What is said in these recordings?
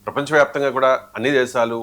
ప్రపంచవ్యాప్తంగా కూడా అన్ని దేశాలు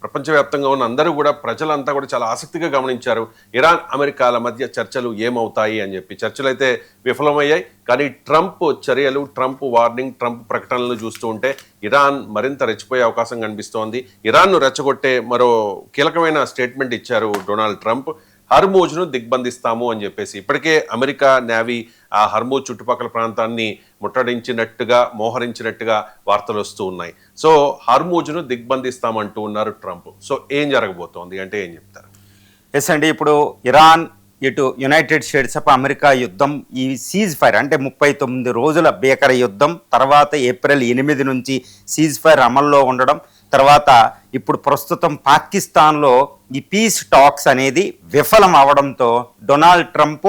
ప్రపంచవ్యాప్తంగా ఉన్న అందరూ కూడా ప్రజలంతా కూడా చాలా ఆసక్తిగా గమనించారు ఇరాన్ అమెరికాల మధ్య చర్చలు ఏమవుతాయి అని చెప్పి. చర్చలు అయితే విఫలమయ్యాయి, కానీ ట్రంప్ చర్యలు, ట్రంప్ వార్నింగ్, ట్రంప్ ప్రకటనలు చూస్తూ ఉంటే ఇరాన్ మరింత రెచ్చిపోయే అవకాశం కనిపిస్తోంది. ఇరాన్ను రెచ్చగొట్టే మరో కీలకమైన స్టేట్మెంట్ ఇచ్చారు డొనాల్డ్ ట్రంప్. హర్మూజ్ను దిగ్బంధిస్తాము అని చెప్పేసి. ఇప్పటికే అమెరికా నేవీ ఆ హర్మూజ్ చుట్టుపక్కల ప్రాంతాన్ని ముట్టడించినట్టుగా, మోహరించినట్టుగా వార్తలు వస్తూ ఉన్నాయి. సో హర్మూజ్ను దిగ్బంధిస్తామంటూ ఉన్నారు ట్రంప్. సో ఏం జరగబోతోంది అంటే ఏం చెప్తారు? ఎస్ అండి, ఇప్పుడు ఇరాన్ ఇటు యునైటెడ్ స్టేట్స్ ఆఫ్ అమెరికా యుద్ధం, ఈ సీజ్ ఫైర్ అంటే 39 రోజుల భీకర యుద్ధం తర్వాత ఏప్రిల్ 8 నుంచి సీజ్ ఫైర్ అమల్లో ఉండడం, తర్వాత ఇప్పుడు ప్రస్తుతం పాకిస్తాన్లో ఈ పీస్ టాక్స్ అనేది విఫలం అవడంతో డొనాల్డ్ ట్రంప్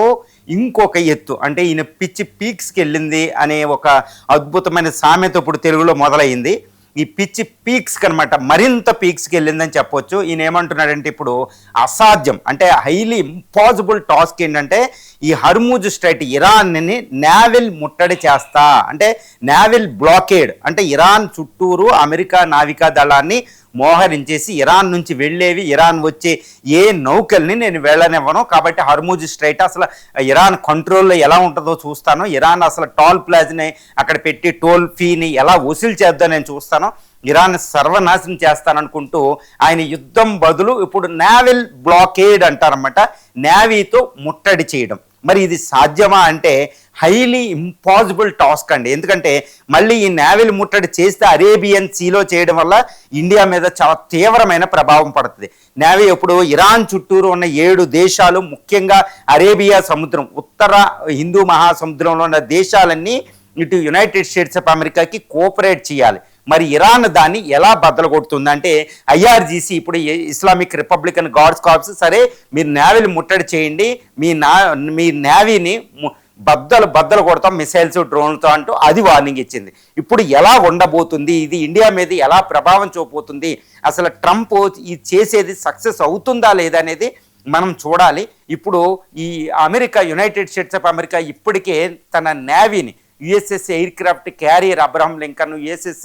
ఇంకొక ఎత్తు, అంటే ఈయన పిచ్చి పీక్స్కి వెళ్ళింది అనే ఒక అద్భుతమైన సామెత ఇప్పుడు తెలుగులో మొదలైంది. ఈ పిచ్చి పీక్స్కి అనమాట, మరింత పీక్స్కి వెళ్ళిందని చెప్పొచ్చు. ఈయన ఏమంటున్నాడంటే ఇప్పుడు అసాధ్యం, అంటే హైలీ ఇంపాసిబుల్ టాస్క్ ఏంటంటే ఈ హర్మూజ్ స్ట్రైట్ ఇరాన్ని నేవల్ ముట్టడి చేస్తా, అంటే నేవల్ బ్లాకేడ్, అంటే ఇరాన్ చుట్టూరు అమెరికా నావికా దళాన్ని మోహరించేసి ఇరాన్ నుంచి వెళ్ళేవి, ఇరాన్ వచ్చే ఏ నౌకల్ని నేను వెళ్ళనివ్వను, కాబట్టి హర్మూజ్ స్ట్రైట్ అసలు ఇరాన్ కంట్రోల్లో ఎలా ఉంటుందో చూస్తాను, ఇరాన్ అసలు టోల్ ప్లాజాని అక్కడ పెట్టి టోల్ ఫీని ఎలా వసూలు చేద్దాం నేను చూస్తాను, ఇరాన్ సర్వనాశనం చేస్తాననుకుంటూ ఆయన యుద్ధం బదులు ఇప్పుడు నేవల్ బ్లాకేడ్ అంటారన్నమాట, నేవీతో ముట్టడి చేయడం. మరి ఇది సాధ్యమా అంటే హైలీ ఇంపాసిబుల్ టాస్క్ అండి. ఎందుకంటే మళ్ళీ ఈ నేవల్ ముట్టడి చేస్తే అరేబియన్ సీలో చేయడం వల్ల ఇండియా మీద చాలా తీవ్రమైన ప్రభావం పడుతుంది. నేవీ ఇప్పుడు ఇరాన్ చుట్టూరు ఉన్న 7 దేశాలు, ముఖ్యంగా అరేబియా సముద్రం, ఉత్తర హిందూ మహాసముద్రంలో ఉన్న దేశాలన్నీ ఇటు యునైటెడ్ స్టేట్స్ ఆఫ్ అమెరికాకి కోఆపరేట్ చేయాలి. మరి ఇరాన్ దాన్ని ఎలా బద్దలు కొడుతుంది అంటే ఐఆర్జీసీ, ఇప్పుడు ఇస్లామిక్ రిపబ్లికన్ గార్డ్స్ కార్ప్స్, సరే మీరు నేవీని ముట్టడి చేయండి, మీ నేవీని బద్దలు కొడతాం మిసైల్స్ డ్రోన్లతో అంటూ అది వార్నింగ్ ఇచ్చింది. ఇప్పుడు ఎలా ఉండబోతుంది, ఇది ఇండియా మీద ఎలా ప్రభావం చూపబోతుంది, అసలు ట్రంప్ ఇది చేసేది సక్సెస్ అవుతుందా లేదా అనేది మనం చూడాలి. ఇప్పుడు ఈ America, United States of America ఇప్పటికే తన నేవీని USS aircraft carrier Abraham Lincoln, USS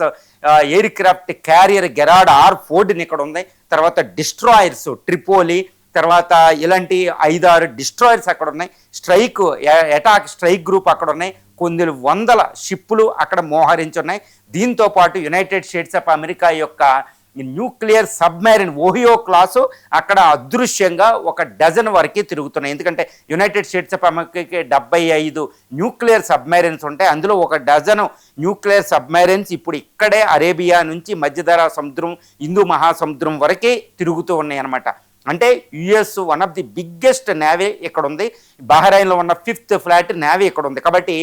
aircraft carrier Gerald R-4 ఇక్కడ ఉంది, తర్వాత డిస్ట్రాయర్స్ ట్రిపోలి, తర్వాత ఇలాంటి 5-6 డిస్ట్రాయర్స్ అక్కడ ఉన్నాయి, అటాక్ స్ట్రైక్ గ్రూప్ అక్కడ ఉన్నాయి, కొన్ని వందల షిప్పులు అక్కడ మోహరించున్నాయి. దీంతో పాటు యునైటెడ్ స్టేట్స్ ఆఫ్ అమెరికా యొక్క న్యూక్లియర్ సబ్మెరైన్ ఓహియో క్లాసు అక్కడ అదృశ్యంగా 1 డజన్ వరకు తిరుగుతున్నాయి. ఎందుకంటే యునైటెడ్ స్టేట్స్ ఆఫ్ అమెరికాకి 75 న్యూక్లియర్ సబ్మెరైన్స్ ఉంటాయి, అందులో 1 డజన్ న్యూక్లియర్ సబ్మెరైన్స్ ఇప్పుడు ఇక్కడే అరేబియా నుంచి మధ్యధరా సముద్రం, హిందూ మహాసముద్రం వరకే తిరుగుతూ ఉన్నాయి అన్నమాట. అంటే US one of the biggest navy ఇక్కడ ఉంది, బహ్రెయిన్లో ఉన్న 5th ఫ్లాట్ నేవీ ఇక్కడ ఉంది. కాబట్టి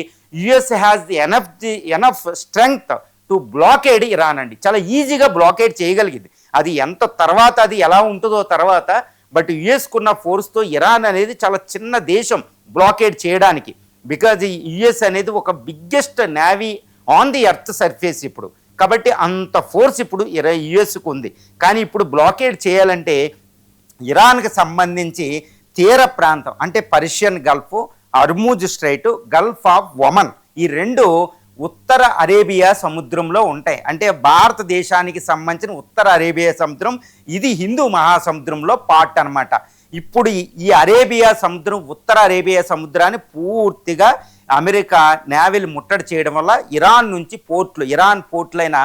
US has the enough strength to blockade Iran అండి. చాలా ఈజీగా బ్లాకేడ్ చేయగలిగింది. అది ఎంత తర్వాత అది ఎలా ఉంటుందో తర్వాత, బట్ యుఎస్కున్న ఫోర్స్తో ఇరాన్ అనేది చాలా చిన్న దేశం బ్లాకేడ్ చేయడానికి, బికాజ్ ఈ యుఎస్ అనేది ఒక biggest navy on the earth surface ఇప్పుడు. కాబట్టి అంత ఫోర్స్ ఇప్పుడు యుఎస్కు ఉంది. కానీ ఇప్పుడు బ్లాకేడ్ చేయాలంటే ఇరాన్కి సంబంధించి తీర ప్రాంతం, అంటే Persian Gulf, Hormuz straight, Gulf of Oman, ఈ 2 ఉత్తర అరేబియా సముద్రంలో ఉంటాయి. అంటే భారతదేశానికి సంబంధించిన ఉత్తర అరేబియా సముద్రం, ఇది హిందూ మహాసముద్రంలో పార్ట్ అనమాట. ఇప్పుడు ఈ అరేబియా సముద్రం, ఉత్తర అరేబియా సముద్రాన్ని పూర్తిగా అమెరికా నేవీలు ముట్టడి చేయడం వల్ల ఇరాన్ నుంచి పోర్ట్లు, ఇరాన్ పోర్ట్లైన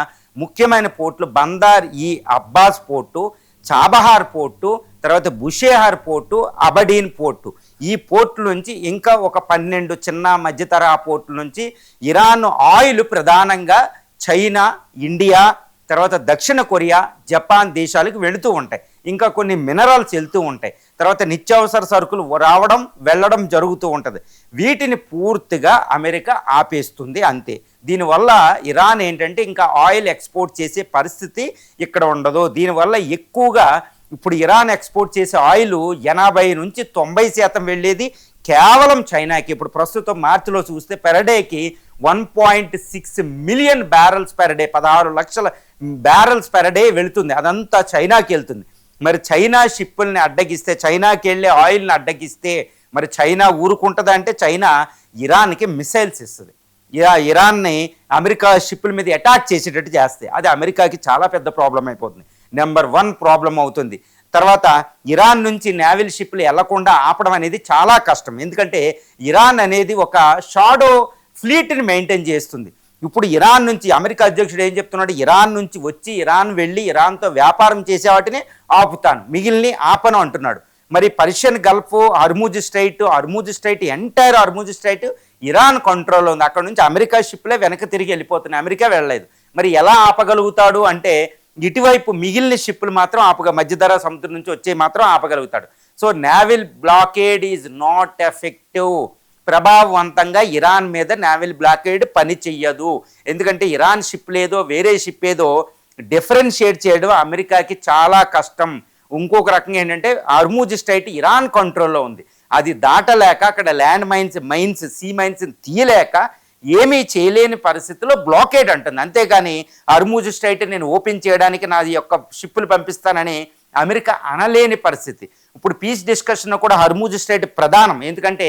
ముఖ్యమైన పోర్ట్లు బందార్ ఈ అబ్బాస్ పోర్టు, చాబహార్ పోర్టు, తర్వాత బుషేహార్ పోర్టు, అబడీన్ పోర్టు, ఈ పోర్టుల నుంచి ఇంకా ఒక 12 చిన్న మధ్యతరహా పోర్టుల నుంచి ఇరాన్ ఆయిల్ ప్రధానంగా చైనా, ఇండియా, తర్వాత దక్షిణ కొరియా, జపాన్ దేశాలకు వెళుతూ ఉంటాయి. ఇంకా కొన్ని మినరల్స్ వెళ్తూ ఉంటాయి, తర్వాత నిత్యావసర సరుకులు రావడం వెళ్ళడం జరుగుతూ ఉంటుంది. వీటిని పూర్తిగా అమెరికా ఆపేస్తుంది అంతే. దీనివల్ల ఇరాన్ ఏంటంటే ఇంకా ఆయిల్ ఎక్స్పోర్ట్ చేసే పరిస్థితి ఇక్కడ ఉండదు. దీనివల్ల ఎక్కువగా ఇప్పుడు ఇరాన్ ఎక్స్పోర్ట్ చేసే ఆయిల్ 80 నుంచి 90% వెళ్ళేది కేవలం చైనాకి. ఇప్పుడు ప్రస్తుతం మార్చిలో చూస్తే పెర్ డేకి 1.6 మిలియన్ బ్యారల్స్ పెర్ డే, 16 లక్షల బ్యారల్స్ పెర్ డే వెళుతుంది. అదంతా చైనాకి వెళ్తుంది. మరి చైనా షిప్పుల్ని అడ్డగిస్తే, చైనాకి వెళ్ళే ఆయిల్ని అడ్డగిస్తే మరి చైనా ఊరుకుంటుందా అంటే చైనా ఇరాన్కి మిసైల్స్ ఇస్తుంది. ఇరాన్ని అమెరికా షిప్పుల మీద అటాక్ చేసేటట్టు చేస్తే అది అమెరికాకి చాలా పెద్ద ప్రాబ్లం అయిపోతుంది. నెంబర్ 1 ప్రాబ్లం అవుతుంది. తర్వాత ఇరాన్ నుంచి నేవల్ షిప్లు వెళ్లకుండా ఆపడం అనేది చాలా కష్టం. ఎందుకంటే ఇరాన్ అనేది ఒక షాడో ఫ్లీట్ని మెయింటైన్ చేస్తుంది. ఇప్పుడు ఇరాన్ నుంచి అమెరికా అధ్యక్షుడు ఏం చెప్తున్నాడు, ఇరాన్ నుంచి వచ్చి ఇరాన్ వెళ్ళి ఇరాన్తో వ్యాపారం చేసే వాటిని ఆపుతాను, మిగిలిని ఆపను అంటున్నాడు. మరి Persian Gulf, Hormuz straight entire Hormuz straight Iran కంట్రోల్లో ఉంది. అక్కడ నుంచి అమెరికా షిప్లే వెనక్కి తిరిగి వెళ్ళిపోతున్నాయి, అమెరికా వెళ్ళలేదు. మరి ఎలా ఆపగలుగుతాడు అంటే ఇటువైపు మిగిలిన షిప్పులు మాత్రం మధ్యధరా సముద్రం నుంచి వచ్చే మాత్రం ఆపగలుగుతాడు. So naval blockade is not effective. ప్రభావవంతంగా ఇరాన్ మీద నేవల్ బ్లాకేడ్ పని చెయ్యదు. ఎందుకంటే ఇరాన్ షిప్ లేదో వేరే షిప్ ఏదో డిఫరెన్షియేట్ చేయడం అమెరికాకి చాలా కష్టం. ఇంకొక రకంగా ఏంటంటే హర్మూజ్ స్ట్రైట్ ఇరాన్ కంట్రోల్లో ఉంది. అది దాటలేక అక్కడ ల్యాండ్ మైన్స్ సీ మైన్స్ తీయలేక ఏమీ చేయలేని పరిస్థితిలో బ్లాకేడ్ అంటుంది. అంతేగాని హర్మూజ్ స్ట్రైట్ నేను ఓపెన్ చేయడానికి నా యొక్క షిప్పులు పంపిస్తానని అమెరికా అనలేని పరిస్థితి. ఇప్పుడు పీస్ డిస్కషన్లో కూడా హర్మూజ్ స్ట్రైట్ ప్రధానం. ఎందుకంటే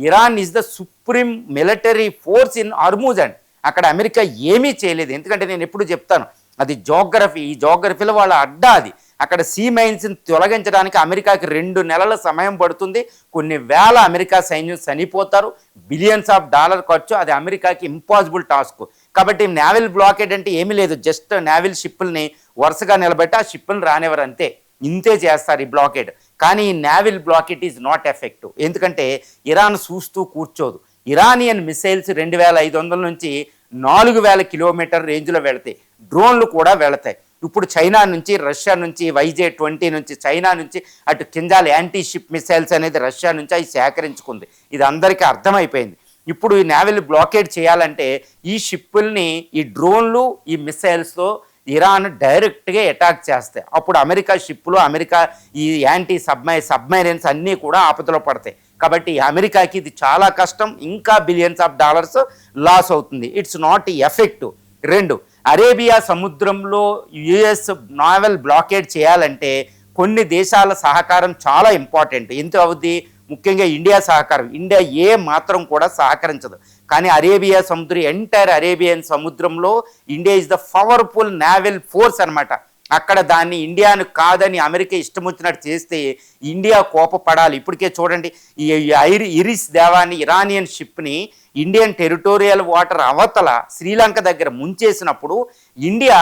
Iran is the supreme military force in Hormuz and అక్కడ అమెరికా ఏమీ చేయలేదు. ఎందుకంటే నేను ఎప్పుడు చెప్తాను అది జోగ్రఫీ, ఈ జోగ్రఫీలో వాళ్ళ అడ్డా అది. అక్కడ సీ మైన్స్ని తొలగించడానికి అమెరికాకి 2 నెలల సమయం పడుతుంది. కొన్ని వేల అమెరికా సైన్యం చనిపోతారు, బిలియన్స్ ఆఫ్ డాలర్ ఖర్చు. అది అమెరికాకి ఇంపాసిబుల్ టాస్క్. కాబట్టి నేవల్ బ్లాకేడ్ అంటే ఏమీ లేదు, జస్ట్ నేవల్ షిప్పుల్ని వరుసగా నిలబెట్టి ఆ షిప్పుల్ని రానివ్వరు, అంతే. ఇంతే చేస్తారు ఈ బ్లాకేడ్. కానీ ఈ naval blockade is not effective. ఎందుకంటే ఇరాన్ చూస్తూ కూర్చోదు. ఇరానియన్ మిసైల్స్ 2500 నుంచి 4000 కిలోమీటర్ రేంజ్లో వెళతాయి. డ్రోన్లు కూడా వెళతాయి. ఇప్పుడు చైనా నుంచి, రష్యా నుంచి, YJ-20 నుంచి, చైనా నుంచి, అటు కింజాల్ యాంటీ షిప్ మిసైల్స్ అనేది రష్యా నుంచి అవి సేకరించుకుంది. ఇది అందరికీ అర్థమైపోయింది. ఇప్పుడు ఈ నేవల్ బ్లాకేడ్ చేయాలంటే ఈ షిప్పుల్ని, ఈ డ్రోన్లు, ఈ మిసైల్స్తో ఇరాన్ డైరెక్ట్గా అటాక్ చేస్తాయి. అప్పుడు అమెరికా షిప్పులు, అమెరికా ఈ యాంటీ సబ్మైరైన్స్ అన్నీ కూడా ఆపదలో పడతాయి. కాబట్టి అమెరికాకి ఇది చాలా కష్టం, ఇంకా బిలియన్స్ ఆఫ్ డాలర్స్ లాస్ అవుతుంది. It's not effective. 2, అరేబియా సముద్రంలో యుఎస్ నేవల్ బ్లాకేడ్ చేయాలంటే కొన్ని దేశాల సహకారం చాలా ఇంపార్టెంట్. ఎంత అవుద్ది? ముఖ్యంగా ఇండియా సహకారం. ఇండియా ఏ మాత్రం కూడా సహకరించదు. కానీ అరేబియా సముద్రం, ఎంటైర్ అరేబియన్ సముద్రంలో India is the powerful naval force అనమాట. అక్కడ దాన్ని ఇండియాను కాదని అమెరికా ఇష్టం వచ్చినట్టు చేస్తే ఇండియా కోపపడాలి. ఇప్పటికే చూడండి, ఈ ఇరిస్ దేవాన్ని, ఇరానియన్ షిప్ని ఇండియన్ టెరిటోరియల్ వాటర్ అవతల శ్రీలంక దగ్గర ముంచేసినప్పుడు ఇండియా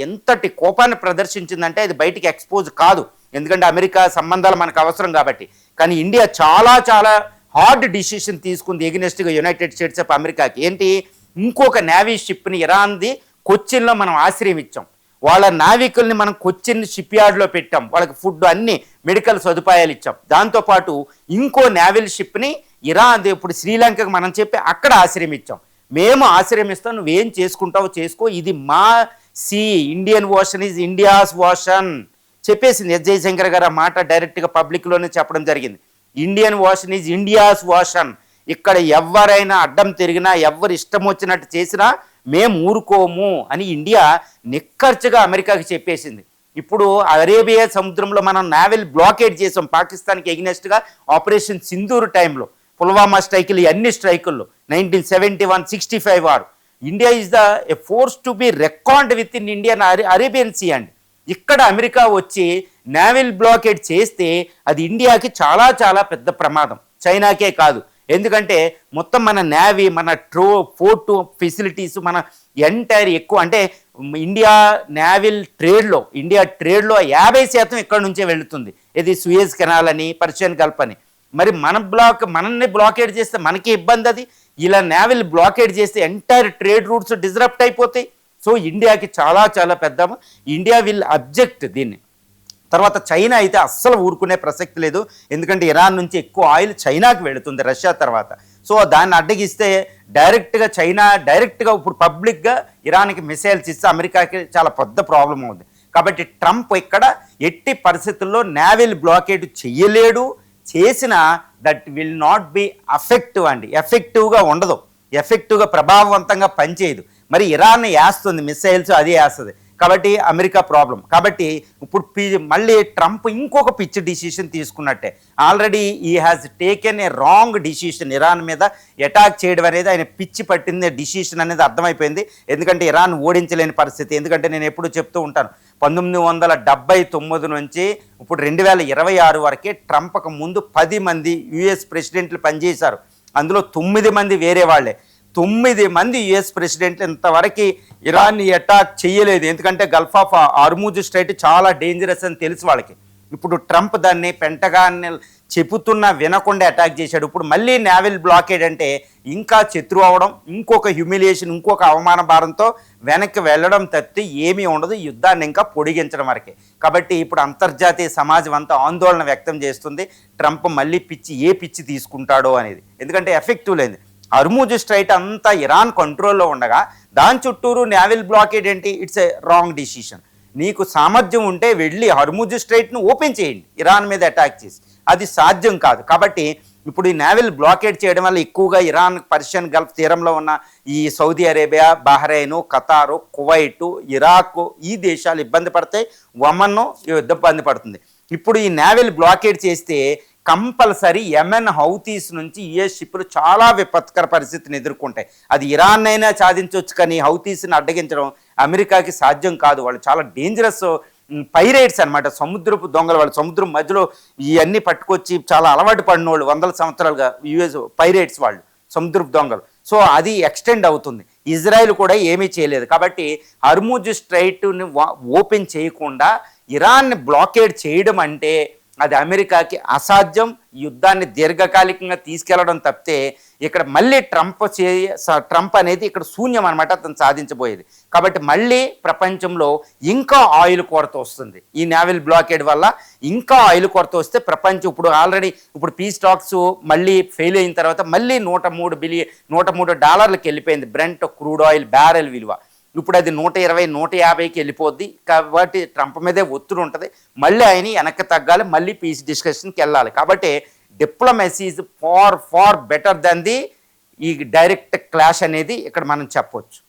ఎంతటి కోపాన్ని ప్రదర్శించిందంటే అది బయటికి ఎక్స్పోజ్ కాదు, ఎందుకంటే అమెరికా సంబంధాలు మనకు అవసరం కాబట్టి. కానీ ఇండియా చాలా చాలా హార్డ్ డిసిషన్ తీసుకుంది ఎగనెస్ట్గా యునైటెడ్ స్టేట్స్ ఆఫ్ అమెరికాకి. ఏంటి? ఇంకొక నేవీ షిప్ని, ఇరాన్ది, కొచ్చిన్లో మనం ఆశ్రయం ఇచ్చాం. వాళ్ళ నావికుల్ని మనం కొచ్చిన్ షిప్ యార్డ్లో పెట్టాం. వాళ్ళకి ఫుడ్, అన్ని మెడికల్ సదుపాయాలు ఇచ్చాం. దాంతోపాటు ఇంకో నేవల్ షిప్ని ఇరాన్, ఇప్పుడు శ్రీలంకకు మనం చెప్పి అక్కడ ఆశ్రయం ఇచ్చాం. మేము ఆశ్రయం ఇస్తాం, నువ్వేం చేసుకుంటావో చేసుకో, ఇది మా sea, Indian ocean is India's ocean చెప్పేసింది. జయశంకర్ గారు ఆ మాట డైరెక్ట్గా పబ్లిక్లోనే చెప్పడం జరిగింది. Indian ocean is India's ocean. ఇక్కడ ఎవరైనా అడ్డం తిరిగినా, ఎవరు ఇష్టం వచ్చినట్టు చేసినా మేము ఊరుకోము అని ఇండియా నిక్కర్చుగా అమెరికాకి చెప్పేసింది. ఇప్పుడు అరేబియా సముద్రంలో మనం నేవల్ బ్లాకేడ్ చేసాం పాకిస్తాన్కి ఎగ్నెస్ట్గా. ఆపరేషన్ సింధూర్ టైంలో, పుల్వామా స్ట్రైకులు, అన్ని స్ట్రైకుల్లో 1971, 65 వారు India is the force to be reckoned with in Indian Arabian sea. And ఇక్కడ అమెరికా వచ్చి నేవల్ బ్లాకేడ్ చేస్తే అది ఇండియాకి చాలా చాలా పెద్ద ప్రమాదం, చైనాకే కాదు. ఎందుకంటే మొత్తం మన నేవీ, మన పోర్టు ఫెసిలిటీస్, మన ఎంటైర్ ఎక్కువ అంటే ఇండియా నేవల్ ట్రేడ్లో 50% ఇక్కడ నుంచే వెళుతుంది. ఇది సూయజ్ కెనాల్ అని, పర్షియన్ గల్ఫ్ అని. మరి మనల్ని బ్లాకేడ్ చేస్తే మనకి ఇబ్బంది. అది ఇలా నేవల్ బ్లాకేడ్ చేస్తే ఎంటైర్ ట్రేడ్ రూట్స్ డిస్రప్ట్ అయిపోతాయి. సో ఇండియాకి చాలా చాలా పెద్ద, ఇండియా విల్ అబ్జెక్ట్ దీన్ని. తర్వాత చైనా అయితే అస్సలు ఊరుకునే ప్రసక్తి లేదు, ఎందుకంటే ఇరాన్ నుంచి ఎక్కువ ఆయిల్ చైనాకి వెళుతుంది రష్యా తర్వాత. సో దాన్ని అడ్డగిస్తే చైనా డైరెక్ట్గా ఇప్పుడు పబ్లిక్గా ఇరాన్కి మిసైల్స్ ఇస్తే అమెరికాకి చాలా పెద్ద ప్రాబ్లం అవుతుంది. కాబట్టి ట్రంప్ ఇక్కడ ఎట్టి పరిస్థితుల్లో నేవల్ బ్లాకేడ్ చెయ్యలేడు. చేసిన that will not be effective అండి. ఎఫెక్టివ్గా ఉండదు, ఎఫెక్టివ్గా ప్రభావవంతంగా పనిచేయదు. మరి ఇరాన్ వేస్తుంది మిసైల్స్, అది వేస్తుంది. కాబట్టి అమెరికా ప్రాబ్లం. కాబట్టి ఇప్పుడు మళ్ళీ ట్రంప్ ఇంకొక పిచ్చి డిసిషన్ తీసుకున్నట్టే. ఆల్రెడీ ఈ has taken a wrong decision. Iran మీద అటాక్ చేయడం అనేది ఆయన పిచ్చి పట్టింది డిసిషన్ అనేది అర్థమైపోయింది. ఎందుకంటే ఇరాన్ ఓడించలేని పరిస్థితి. ఎందుకంటే నేను ఎప్పుడు చెప్తూ ఉంటాను, 1979 నుంచి ఇప్పుడు 2026 వరకే ట్రంప్కి ముందు 10 మంది యుఎస్ ప్రెసిడెంట్లు పనిచేశారు. అందులో 9 మంది వేరే వాళ్ళే. 9 మంది యుఎస్ ప్రెసిడెంట్లు ఇంతవరకు ఇరాన్ని అటాక్ చేయలేదు. ఎందుకంటే గల్ఫ్ ఆఫ్ హార్ముజ్ స్ట్రైట్ చాలా డేంజరస్ అని తెలుసు వాళ్ళకి. ఇప్పుడు ట్రంప్ దాన్ని పెంటగాన్ చెబుతున్నా వినకుండా అటాక్ చేశాడు. ఇప్పుడు మళ్ళీ నేవల్ బ్లాకేడ్ అంటే ఇంకా శత్రు అవడం, ఇంకొక హ్యూమిలియేషన్, ఇంకొక అవమాన భారంతో వెనక్కి వెళ్ళడం తప్పితే ఏమీ ఉండదు. యుద్ధాన్ని ఇంకా పొడిగించడం వరకే. కాబట్టి ఇప్పుడు అంతర్జాతీయ సమాజం అంతా ఆందోళన వ్యక్తం చేస్తుంది, ట్రంప్ మళ్ళీ ఏ పిచ్చి తీసుకుంటాడో అనేది. ఎందుకంటే ఎఫెక్టివ్ లేదు. హార్ముజ్ స్ట్రైట్ అంతా ఇరాన్ కంట్రోల్లో ఉండగా దాని చుట్టూరు నేవల్ బ్లాకేడ్ ఏంటి? It's a wrong decision. నీకు సామర్థ్యం ఉంటే వెళ్ళి హార్ముజ్ స్ట్రైట్ను ఓపెన్ చేయండి ఇరాన్ మీద అటాక్ చేసి. అది సాధ్యం కాదు. కాబట్టి ఇప్పుడు ఈ నేవల్ బ్లాకేడ్ చేయడం వల్ల ఎక్కువగా ఇరాన్, పర్షియన్ గల్ఫ్ తీరంలో ఉన్న ఈ Saudi Arabia, Bahrain, ఖతారు, Kuwait, Iraq ఈ దేశాలు ఇబ్బంది పడతాయి. ఒమన్ ఇబ్బంది పడుతుంది. ఇప్పుడు ఈ నేవల్ బ్లాకేడ్ చేస్తే కంపల్సరీ యెమెన్ హౌతీస్ నుంచి యుఎస్ షిప్లు చాలా విపత్కర పరిస్థితిని ఎదుర్కొంటాయి. అది ఇరాన్ అయినా సాధించవచ్చు, కానీ హౌతీస్ని అడ్డగించడం అమెరికాకి సాధ్యం కాదు. వాళ్ళు చాలా డేంజరస్ పైరేట్స్ అనమాట, సముద్రపు దొంగలు. వాళ్ళు సముద్రం మధ్యలో ఇవన్నీ పట్టుకొచ్చి చాలా అలవాటు పడిన వాళ్ళు 100 సంవత్సరాలుగా యుఎస్ పైరేట్స్ వాళ్ళు, సముద్రపు దొంగలు. సో అది ఎక్స్టెండ్ అవుతుంది. ఇజ్రాయెల్ కూడా ఏమీ చేయలేదు. కాబట్టి హార్ముజ్ స్ట్రైట్ని ఓపెన్ చేయకుండా ఇరాన్ని బ్లాకేడ్ చేయడం అంటే అది అమెరికాకి అసాధ్యం. యుద్ధాన్ని దీర్ఘకాలికంగా తీసుకెళ్లడం తప్పితే ఇక్కడ మళ్ళీ ట్రంప్ అనేది ఇక్కడ శూన్యం అనమాట, అతను సాధించబోయేది. కాబట్టి మళ్ళీ ప్రపంచంలో ఇంకా ఆయిల్ కొరత వస్తుంది. ఈ నేవల్ బ్లాకేడ్ వల్ల ఇంకా ఆయిల్ కొరత వస్తే ప్రపంచం ఇప్పుడు ఆల్రెడీ ఇప్పుడు పీస్ టాక్స్ మళ్ళీ ఫెయిల్ అయిన తర్వాత మళ్ళీ $103 వెళ్ళిపోయింది బ్రెంట్ క్రూడ్ ఆయిల్ బ్యారెల్ విలువ. ఇప్పుడు అది 120, 150కి వెళ్ళిపోద్ది. కాబట్టి ట్రంప్ మీదే ఒత్తిడి ఉంటుంది. మళ్ళీ ఆయన వెనక్కి తగ్గాలి, మళ్ళీ పీస్ డిస్కషన్కి వెళ్ళాలి. కాబట్టి diplomacy is far better than the ఈ డైరెక్ట్ క్లాష్ అనేది ఇక్కడ మనం చెప్పొచ్చు.